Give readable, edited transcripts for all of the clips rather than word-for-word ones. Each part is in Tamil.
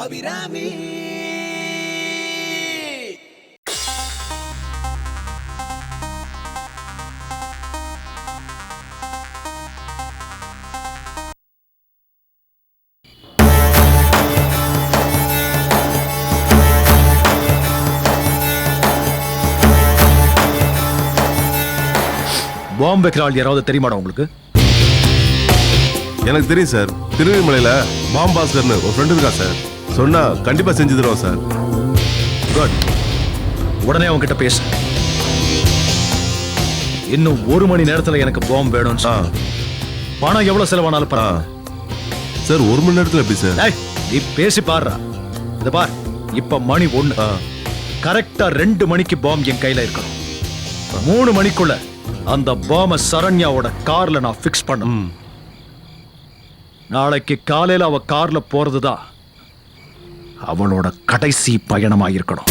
அபிராமி. பாம்பு வைக்கிற ஆள் யாராவது தெரியுமாடா உங்களுக்கு? எனக்கு தெரியும் சார். திருநெல்வேலியில பாம்பாஸ்கர்னு ஒரு ஃப்ரெண்ட் இருக்கா சார். சொன்னா கண்டிப்பா செஞ்சு தருவோம் சார். குட். உடனே அவங்க கிட்ட பேசு. இன்னும் 1 மணி நேரத்துல எனக்கு பாம்பு வேணும் சார். பணம் எவ்வளவு செலவானாலும் பரவாயில்ல சார். 1 மணி நேரத்துல எப்படி சார்? நீ பேசி பாருடா. இத பார், இப்ப மணி 1. கரெக்டா 2 மணிக்கு பாம்பு என் கையில இருக்கணும். 3 மணிக்குள்ள அந்த பாம்ப சரண்யாவோட கார்ல நான் பிக்ஸ் பண்ண. நாளைக்கு காலையில அவ கார்ல போறதுதான் அவளோட கடைசி பயணமா இருக்கணும்.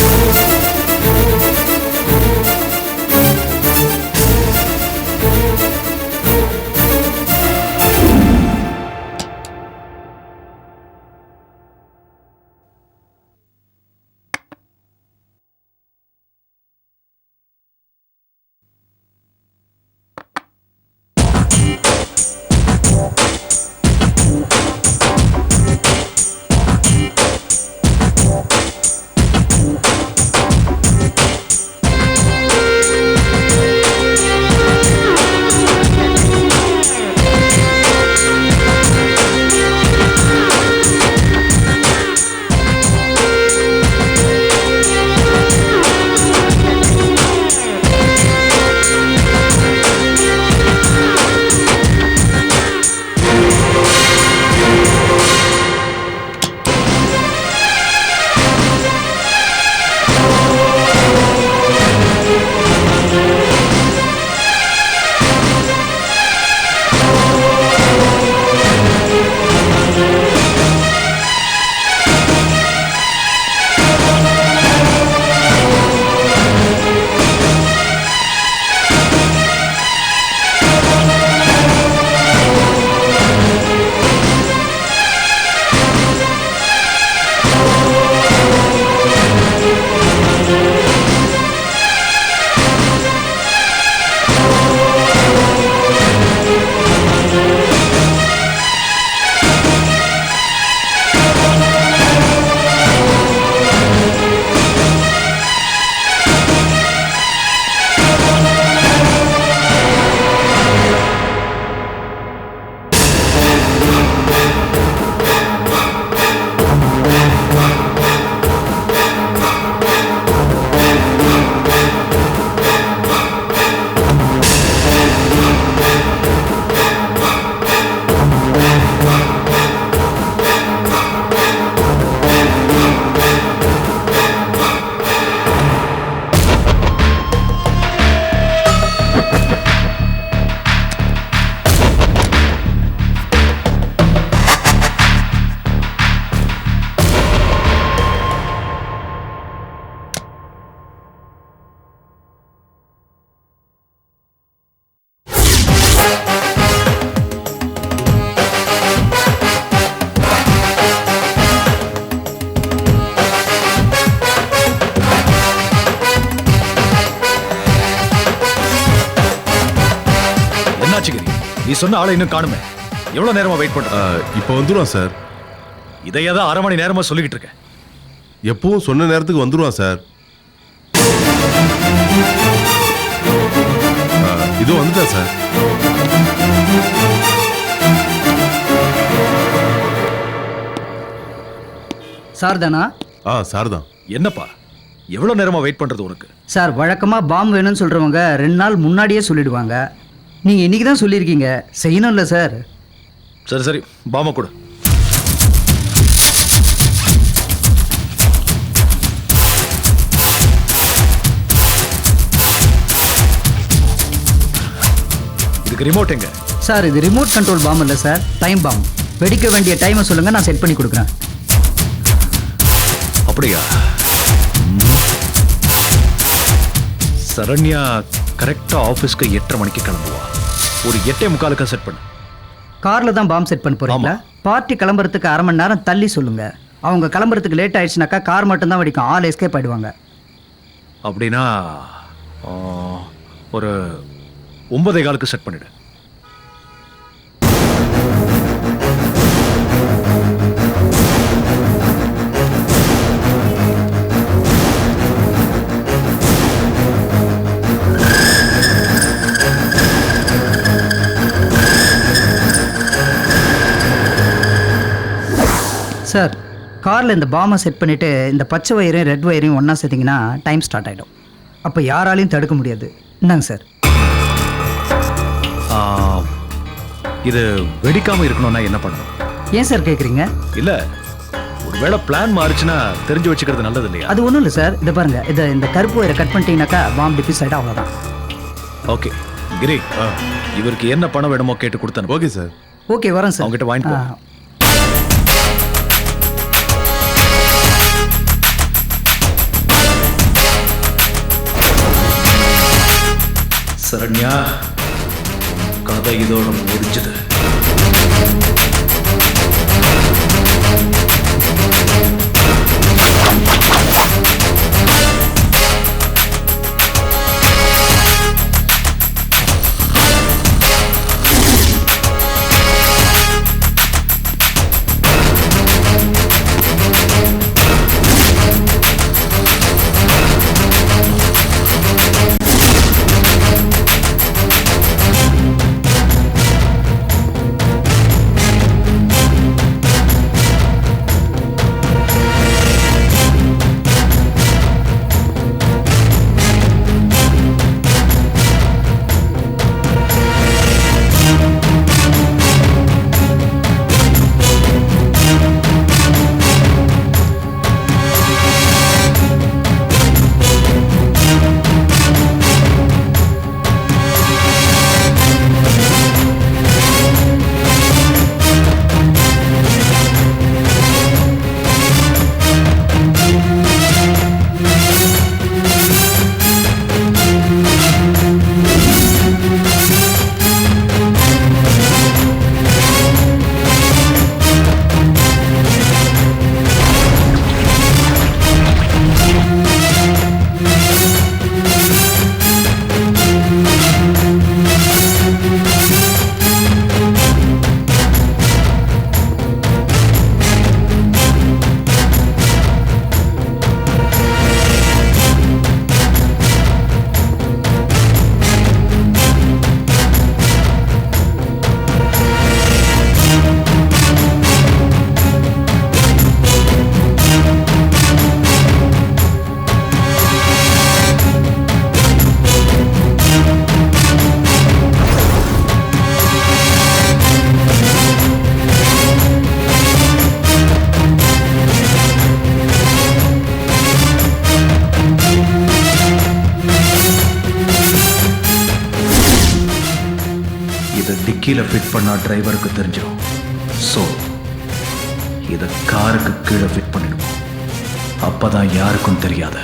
நீ சொன்ன ஆளை இன்னும் காணுமே. எவ்வளவு நேரமா வெயிட் பண்ற? இப்போ வந்துருவான் சார். இதையதான் 1/2 மணி நேரமா சொல்லிக்கிட்டு இருக்கேன். எப்பவும் சொன்ன நேரத்துக்கு வந்துருவான் சார். இதோ வந்துட்டா சார். சார் தானா? சார் தான். என்னப்பா எவ்வளவு நேரமா வெயிட் பண்றது உனக்கு? சார் வழக்கமா பாம்பு வேணும்னு சொல்றவங்க 2 நாள் முன்னாடியே சொல்லிடுவாங்க. நீங்க இன்னைக்கு தான் சொல்லியிருக்கீங்க, செய்யணும்ல சார்? சரி சரி, பாம்பை கொடு. இதுக்கு ரிமோட் எங்க? சார் இது ரிமோட் கண்ட்ரோல் பாம்பு இல்லை சார், டைம் பாம்பு. வெடிக்க வேண்டிய டைமை சொல்லுங்க, நான் செட் பண்ணி கொடுக்குறேன். அப்படியா? சரண்யா கரெக்டா ஆபீஸ்க்கு 8:30 மணிக்கு கிளம்புவா. ஒரு 8:45க்கு செட் பண்ணு. கார்ல தான் பாம்பு செட் பண்ண போறீங்களா? பார்ட்டி கிளம்புறதுக்கு 1/2 மணி நேரம் தள்ளி சொல்லுங்க. அவங்க கிளம்புறதுக்கு லேட் ஆயிடுச்சுனாக்கா கார் மட்டும்தான் வெடிக்கும், ஆள் எஸ்கேப் ஆயிடுவாங்க. அப்படின்னா ஆ, ஒரு 9:15 செட் பண்ணிடு. சார், காரில் இந்த பாமை செட் பண்ணிவிட்டு இந்த பச்சை வயரையும் ரெட் வயரையும் ஒன்றா சேர்த்திங்கன்னா டைம் ஸ்டார்ட் ஆகிடும். அப்போ யாராலையும் தடுக்க முடியாது. இந்தாங்க சார். ஆ, இது வெடிக்காம இருக்கணும்னா என்ன பண்ணணும்? ஏன் சார் கேட்குறீங்க? இல்ல, ஒருவேளை பிளான் மாறுச்சுன்னா தெரிஞ்சு வச்சுக்கிறது நல்லது இல்லையா? அது ஒன்றும் இல்லை சார். இதை பாருங்க, இந்த கருப்பு வயரை கட் பண்ணிட்டீங்கன்னாக்கா பாம் டிஃபியூஸ் ஆகிடும், அவ்வளோதான். ஓகே கிரி, இவருக்கு என்ன பணம் வேணுமோ கேட்டு கொடுத்தேன். Okay sir. ஓகே, வரேன் சார். அவங்ககிட்ட வாங்கிட்டு போ. சரண்யா, கதை இதோட முடிஞ்சது. கீழே ஃபிட் பண்ணா டிரைவருக்கு தெரிஞ்சிடும். ஸோ இதை காருக்கு கீழே ஃபிட் பண்ணிடுவோம். அப்பதான் யாருக்கும் தெரியாத.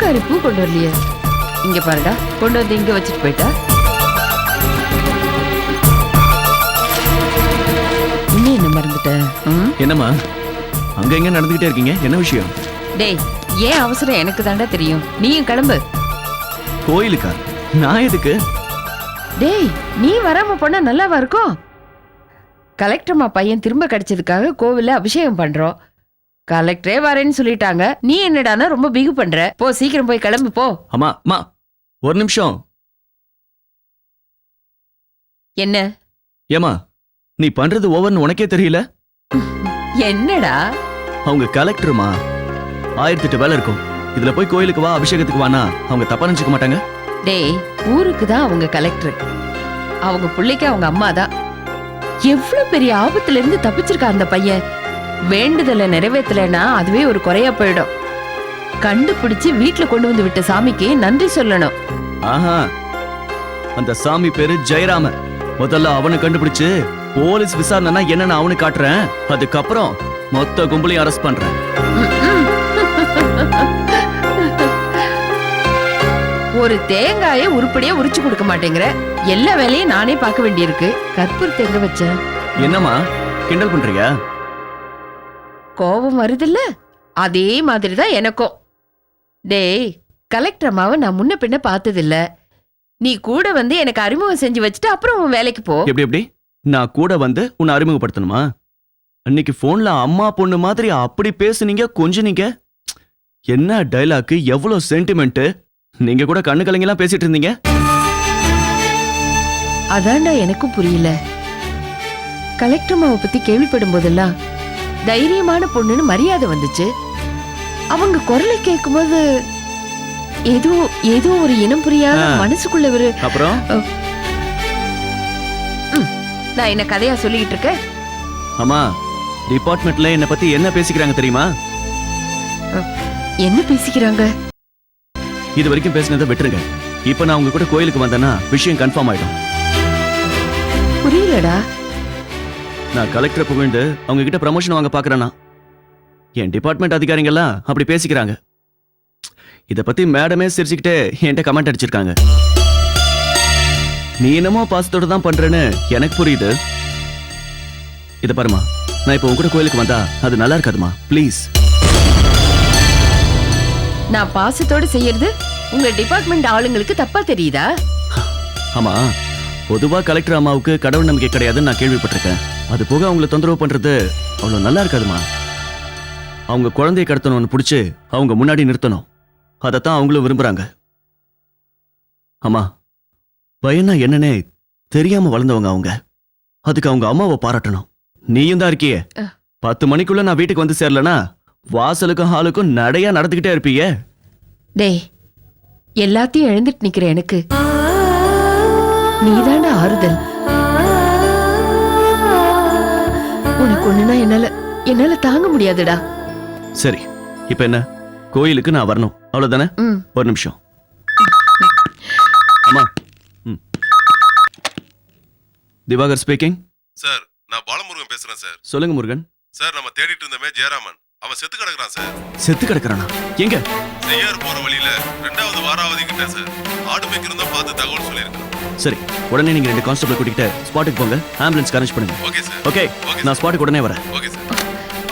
பூக்காரி பூ கொண்டு வரலையே. இங்க பாருடா, கொண்டு வந்து இங்க வச்சுட்டு போயிட்டா. இன்னும் என்ன மறந்துட்ட? என்னம்மா அங்க எங்க நடந்துகிட்டே இருக்கீங்க? என்ன விஷயம்? டேய், ஏன் அவசரம் எனக்கு தாண்டா தெரியும். நீயும் கிளம்பு. கோயிலுக்கா? நான் எதுக்கு? டேய், நீ வராம போனா நல்லாவா இருக்கும்? கலெக்டர்மா பையன் திரும்ப கிடைச்சதுக்காக கோவில்ல அபிஷேகம் பண்றோம். கலெக்டரே வரேன்னு சொல்லிட்டாங்க. நீ என்னடானா ரொம்ப பிகு பண்ற. போ, சீக்கிரம் போய் கிளம்பு போ. அம்மா அம்மா ஒரு நிமிஷம். என்ன? ஏமா நீ பண்றது ஓவர்னு உனக்கே தெரியல? என்னடா? அவங்க கலெக்டருமா, 1008 வேலை இருக்கும். இதுல போய் கோயிலுக்கு வா, அபிஷேகத்துக்கு வானா அவங்க தப்பா நினைச்சுக்க மாட்டாங்க? டேய், ஊருக்கு தான் அவங்க கலெக்டர். அவங்க பிள்ளைக்கு அவங்க அம்மா தான். எவ்வளவு பெரிய ஆபத்துல இருந்து தப்பிச்சிருக்கா அந்த பையன். வேண்டுதலை நிறைவேற்றலைன்னா அதுவே ஒரு குறையா போயிடும். கண்டுபிடிச்சு வீட்டுல கொண்டு வந்து விட்ட சாமிக்கு நன்றி சொல்லணும். ஆஹா, அந்த சாமி பேரு ஜெயராம. முதல்ல அவனை கண்டுபிடிச்சு போலீஸ் விசாரணைனா என்னன்னு அவனுக்கு காட்டுறேன். அதுக்கப்புறம் மொத்த கும்பலையும் அரெஸ்ட் பண்றேன். ஒரு தேங்காயை உருப்படியா உரிச்சு கொடுக்க மாட்டேங்கிற. எல்லா வேலையும் நானே பார்க்க வேண்டியிருக்கு. கற்பூரத்தை எங்க வச்ச? என்னம்மா கிண்டல் பண்றியா? கோபம் வருதுல்ல, அதே மாதிரிதான் எனக்கும். டேய், கலெக்டர் அம்மாவை நான் முன்ன பின்ன பார்த்ததில்ல. நீ கூட வந்து எனக்கு அறிமுகம் செஞ்சு வச்சுட்டு அப்புறம் உன் வேலைக்கு போ. எப்படி எப்படி? நான் கூட வந்து உன்னை அறிமுகப்படுத்தணுமா? அன்னைக்கு போன்ல அம்மா பொண்ணு மாதிரி அப்படி பேசுனீங்க, கொஞ்சம் என்ன டைலாக், எவ்வளவு சென்டிமெண்ட். நீங்க கூட கண்ணு கலங்கெல்லாம் பேசிட்டு இருந்தீங்க. அதான்டா எனக்கும் புரியல. கலெக்டர் அம்மாவை பத்தி கேள்விப்படும் போதெல்லாம் தைரியமான பொண்ணுன்னு மரியாதை வந்துச்சு. அவங்க குரலை கேட்கும்போது ஏதோ ஏதோ ஒரு இனம் புரியாத மனசுக்குள்ள ஒரு அப்புறம் நான் என்ன கதையா சொல்லிக்கிட்டு இருக்கேன்? அம்மா, டிபார்ட்மெண்ட்ல என்ன பத்தி என்ன பேசிக்கிறாங்க தெரியுமா? என்ன பேசிக்கிறாங்க? இது வரைக்கும் பேசினதை விட்டுருங்க. இப்ப நான் உங்க கூட கோயிலுக்கு வந்தேன்னா விஷயம் கன்ஃபார்ம் ஆயிடும். புரியலடா. நான் கலெக்டர் புகழ்ந்து அவங்க கிட்ட ப்ரமோஷன் வாங்க பாக்குறேன்னா என் டிபார்ட்மெண்ட் அதிகாரிங்கெல்லாம் அப்படி பேசிக்கிறாங்க. இத பத்தி மேடமே சிரிச்சுக்கிட்டே என்கிட்ட கமெண்ட் அடிச்சிருக்காங்க. நீ என்னமோ பாசத்தோட தான் பண்றேன்னு எனக்கு புரியுது. இத பாருமா, நான் இப்ப உங்க கூட கோயிலுக்கு வந்தா அது நல்லா இருக்காதுமா, ப்ளீஸ். நான் பாசத்தோட செய்யறது உங்க டிபார்ட்மெண்ட் ஆளுங்களுக்கு தப்பா தெரியுதா? ஆமா, பொதுவா கலெக்டர் அம்மாவுக்கு கடவுள் நம்பிக்கை கிடையாதுன்னு நான் கேள்விப்பட்டிருக்கேன். அது போக அவங்கள தொந்தரவு பண்றது அவ்வளவு நல்லா இருக்காதுமா. அவங்க குழந்தையை கடத்தணும்னு பிடிச்சு அவங்க முன்னாடி நிறுத்தணும். அதைத்தான் அவங்களும் விரும்புறாங்க. அம்மா, பையனா என்னன்னே தெரியாம வளர்ந்தவங்க அவங்க. அதுக்கு அவங்க அம்மாவை பாராட்டணும். நீயும் தான் இருக்கியே. 10 மணிக்குள்ள நான் வீட்டுக்கு வந்து சேரலனா வாசலுக்கும் ஹாலுக்கும் நடையா நடந்துகிட்டே இருப்பீங்க. டேய், எல்லாத்தையும் எழுந்துட்டு நிக்கிற எனக்கு நீதாண்டா ஆறுதல். உனக்கு ஒண்ணுனா என்னால தாங்க முடியாதுடா. சரி, இப்ப என்ன, கோயிலுக்கு நான் வரணும் அவ்வளவுதானே? ஒரு நிமிஷம். அம்மா, திவாகர் ஸ்பீக்கிங். சார், நான் பாலமுருகன் பேசுறேன் சார். சொல்லுங்க முருகன். சார், நம்ம தேடிட்டு இருந்தமே ஜெயராமன், அவன் செத்து கிடக்குறான் சார். செத்து கிடக்குறானா? எங்க? செய்யார் போற வழியில 2வது வாராவதி கிட்ட சார். ஆடு மேய்க்கிறதா பார்த்து தகவல் சொல்லியிருக்கேன். சரி, உடனே நீங்க 2 கான்ஸ்டபிள் கூட்டிட்டு ஸ்பாட்டுக்கு போங்க. ஆம்புலன்ஸ் அரேஞ்ச் பண்ணுங்க. Okay sir. ஓகே, நான் ஸ்பாட்டுக்கு உடனே வரேன். Okay sir.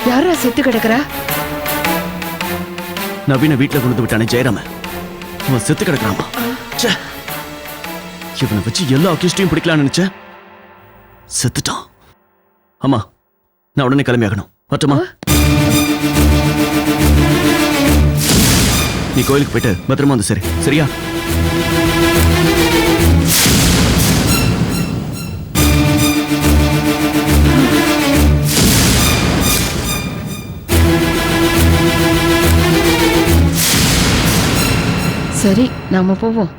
யாரா செத்து கிடக்குறா? நவீன வீட்டுல கொண்டு விட்டானே ஜெயராமன், அவன் செத்து கிடக்குறாமா. இவனை வச்சு எல்லா அக்யூஸ்டையும் பிடிக்கலாம்னு நினைச்சேன், செத்துட்டான். அம்மா, நான் உடனே கிளம்பி ஆகணும். வரட்டுமா? நீ கோயிலுக்கு போயிட்டு பத்திரமா வந்து சரி, சரியா? சரி, நாம போவோம்.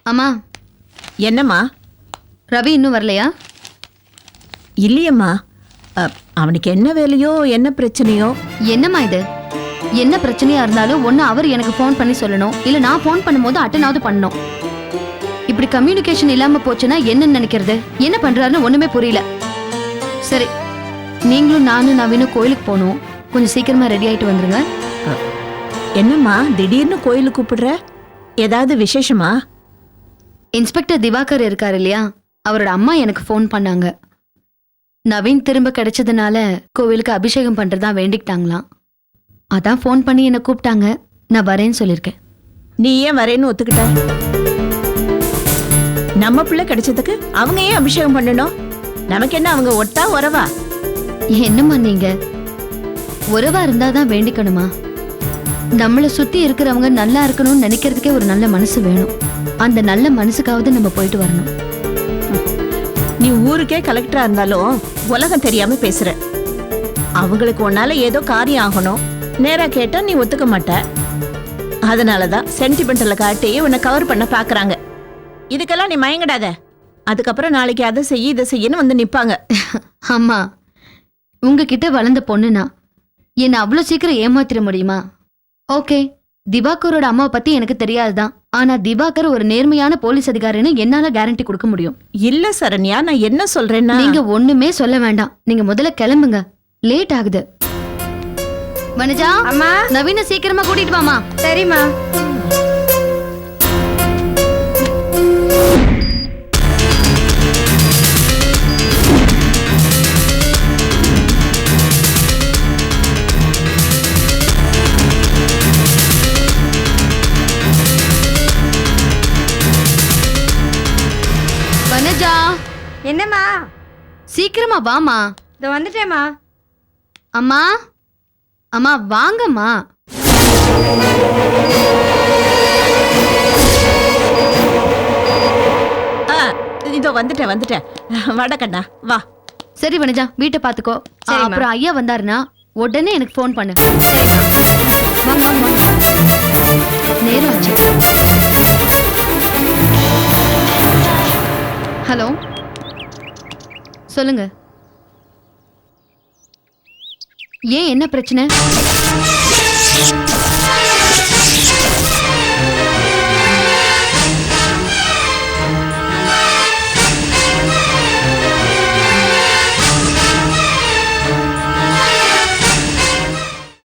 அம்மா. என்னம்மா? ரவி இன்னும் வரலையா? இல்லையம்மா, அவனுக்கு என்ன வேலையோ என்ன பிரச்சனையோ. என்னம்மா இது? என்ன பிரச்சனையா இருந்தாலும் ஒன்று அவர் எனக்கு ஃபோன் பண்ணி சொல்லணும், இல்லை நான் ஃபோன் பண்ணும்போது அட்டனாவது பண்ணணும். இப்படி கம்யூனிகேஷன் இல்லாமல் போச்சுன்னா என்னன்னு நினைக்கிறது? என்ன பண்ணுறாருன்னு ஒன்றுமே புரியல. சரி, நீங்களும் நானும் நவீனும் கோயிலுக்கு போகணும். கொஞ்சம் சீக்கிரமா ரெடி ஆயிட்டு வந்துருங்க. என்னம்மா திடீர்னு கோயிலுக்கு கூப்பிடுற? ஏதாவது விசேஷமா? இன்ஸ்பெக்டர் திவாகர் இருக்காரு இல்லையா, அவரோட அம்மா எனக்கு ஃபோன் பண்ணாங்க. நவீன் திரும்ப கிடைச்சதுனால கோவிலுக்கு அபிஷேகம் பண்றதா வேண்டிக்கிட்டாங்களாம். அதான் ஃபோன் பண்ணி என்னை கூப்பிட்டாங்க. நான் வரேன்னு சொல்லியிருக்கேன். நீ ஏன் வரேன்னு ஒத்துக்கிட்ட? நம்ம பிள்ளை கிடைச்சதுக்கு அவங்க ஏன் அபிஷேகம் பண்ணணும்? நமக்கு என்ன அவங்க ஒட்டா உறவா? என்னம்மா நீங்க, உறவா இருந்தாதான் வேண்டிக்கணுமா? நம்மளை சுத்தி இருக்கிறவங்க நல்லா இருக்கணும்னு நினைக்கிறதுக்கே ஒரு நல்ல மனசு வேணும். அந்த நல்ல மனசுக்காவது நம்ம போயிட்டு வரணும். நீ ஊருக்கே கலெக்டரா இருந்தாலும் உலகம் தெரியாம பேசுற. அவங்களுக்கு உன்னால ஏதோ காரியம் ஆகணும், நேரா கேட்டா நீ ஒத்துக்க மாட்ட. அதனாலதான் சென்டிமெண்டல காட்டி உன்னை கவர் பண்ண பாக்குறாங்க. இதுக்கெல்லாம் நீ மயங்கிடாத. அதுக்கப்புறம் நாளைக்கு அதை செய்ய இதை செய்யன்னு வந்து நிப்பாங்க. அம்மா, உங்ககிட்ட வளர்ந்த பொண்ணுனா என்னை அவ்வளோ சீக்கிரம் ஏமாத்திர முடியுமா? ஓகே, திவாகரோட அம்மாவை பத்தி எனக்கு தெரியாதுதான். ஆனா திவாகர் ஒரு நேர்மையான போலீஸ் அதிகாரின்னு என்னால கேரண்டி கொடுக்க முடியும். இல்ல சரண்யா, நான் என்ன சொல்றேன்னா, நீங்க ஒண்ணுமே சொல்ல வேண்டாம். நீங்க முதல்ல கிளம்புங்க, லேட் ஆகுது. வனஜா, அம்மா, நவீன சீக்கிரமா கூட்டிட்டு வாமா. சரிம்மா. வனஜா, என்னம்மா? சீக்கிரமா வாமா. இதோ வந்துட்டேம்மா. அம்மா, அம்மா வாங்கம்மா. இதோ வந்துட்டேன். வடக்கண்ணா வா. சரி வனஜா, வீட்டை பாத்துக்கோ. சரிம்மா. அப்புறம் ஐயா வந்தாருன்னா உடனே எனக்கு ஃபோன் பண்ணு. வாங்க வாங்க வாங்க. நேரம் ஆச்சு. ஹலோ, சொல்லுங்க. ஏன், என்ன பிரச்சனை?